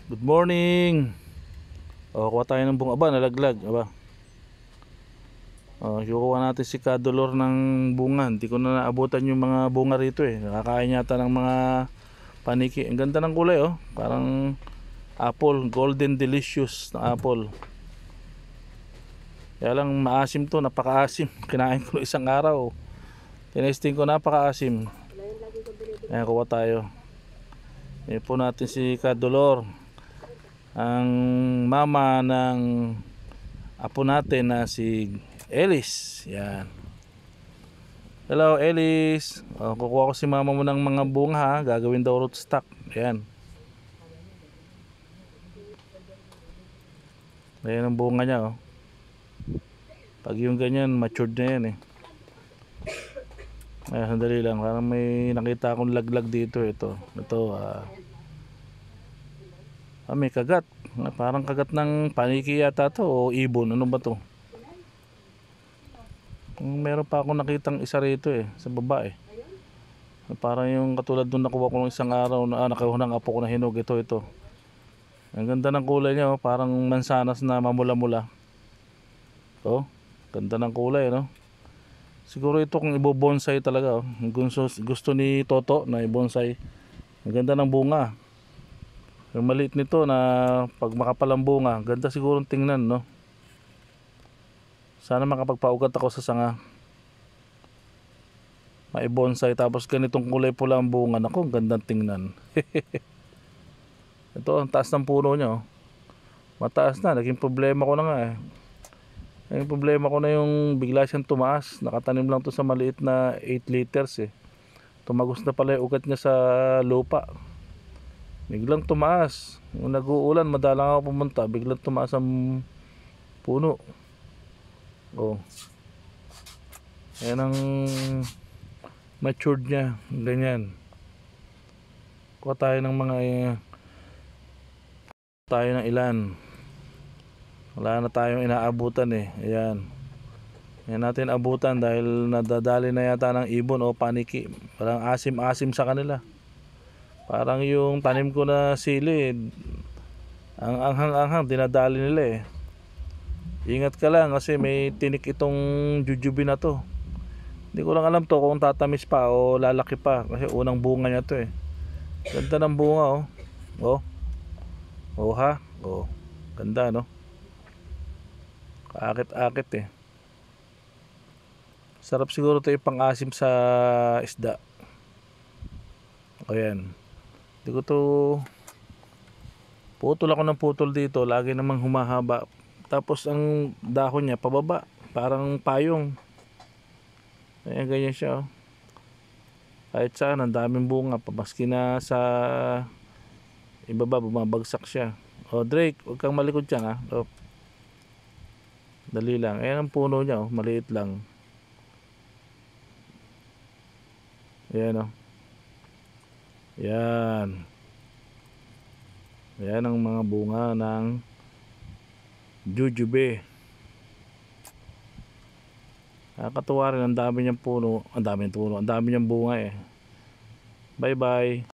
Good morning. Kuha tayo ng bunga. Aba, nalaglag. Aba. Kukuha natin si Kadolor ng bunga. Hindi ko na naabutan yung mga bunga rito eh. Nakakain yata ng mga paniki. Ang ganda ng kulay oh. Parang apple. Golden delicious na apple. Kaya lang maasim to. Napakaasim. Kinain ko isang araw. Tinesting ko, napakaasim. Ayan, kuha tayo. Ayan po natin si Kadolor, ang mama ng apo natin na si Ellis. Yan. Hello Ellis. Kukuha ko si mama mo ng mga bunga ha. Gagawin daw root stock. Yan. Ayan ang bunga niya oh. Pag yung ganyan matured na yan eh. Ayan, sandali lang. Parang may nakita akong laglag dito. Ito may kagat. Parang kagat ng paniki yata to o ibon. Ano ba to? Meron pa akong nakitang isa rito eh, sa baba eh. Parang yung katulad nung nakuha ko ng isang araw na nakuha ng apo ko na hinog. Ito. Ang ganda ng kulay niya oh, parang mansanas na mamula-mula. Oh, ganda ng kulay no. Siguro ito kung ibo-bonsai talaga oh. Gusto ni Toto na i-bonsai. Ang ganda ng bunga. Yung maliit nito na pag makapalang bunga, ganda siguro tingnan no. Sana makapagpaugat ako sa sanga. May bonsai tapos ganitong kulay pula ang bunga. Nako, gandang tingnan. Ito ang taas ng puno niya oh. Mataas na, naging problema ko na nga eh. Naging problema ko na yung bigla siyang tumaas. Nakatanim lang to sa maliit na 8 liters eh. Tumagos na pala yung ugat niya sa lupa. Biglang tumaas. Yung nag-uulan, madalang ako pumunta. Biglang tumaas ang puno. Oh. Ayan ang matured niya. Ganyan. Kuha tayo ng mga tayo ng ilan. Wala na tayong inaabutan eh. Ayan. Ayan natin abutan dahil nadadali na yata ng ibon o paniki. Parang asim-asim sa kanila. Parang yung tanim ko na sili, ang anghang-anghang dinadali nila eh. Ingat ka lang kasi may tinik itong jujube na to. Hindi ko lang alam to kung tatamis pa o lalaki pa kasi unang bunga niya to eh. Ganda ng bunga oh. Oh. Oh ha. Oh. Ganda no. Kaakit-akit eh. Sarap siguro to ipang-asim sa isda. Ayan. Hindi ko to putol ako ng putol dito. Lagi namang humahaba. Tapos ang dahon niya pababa. Parang payong. Ayan, ganyan siya oh. Kahit saan ang daming bunga. Pamaski na sa ibaba bumabagsak siya. Drake, huwag kang malikod dyan ha. Dali lang. Ayan ang puno niya oh. Maliit lang. Ayan oh. Ayan. Ayan ang mga bunga ng jujube. Nakakatuwa rin, ang dami niyang puno. Ang dami niyang bunga eh. Bye bye.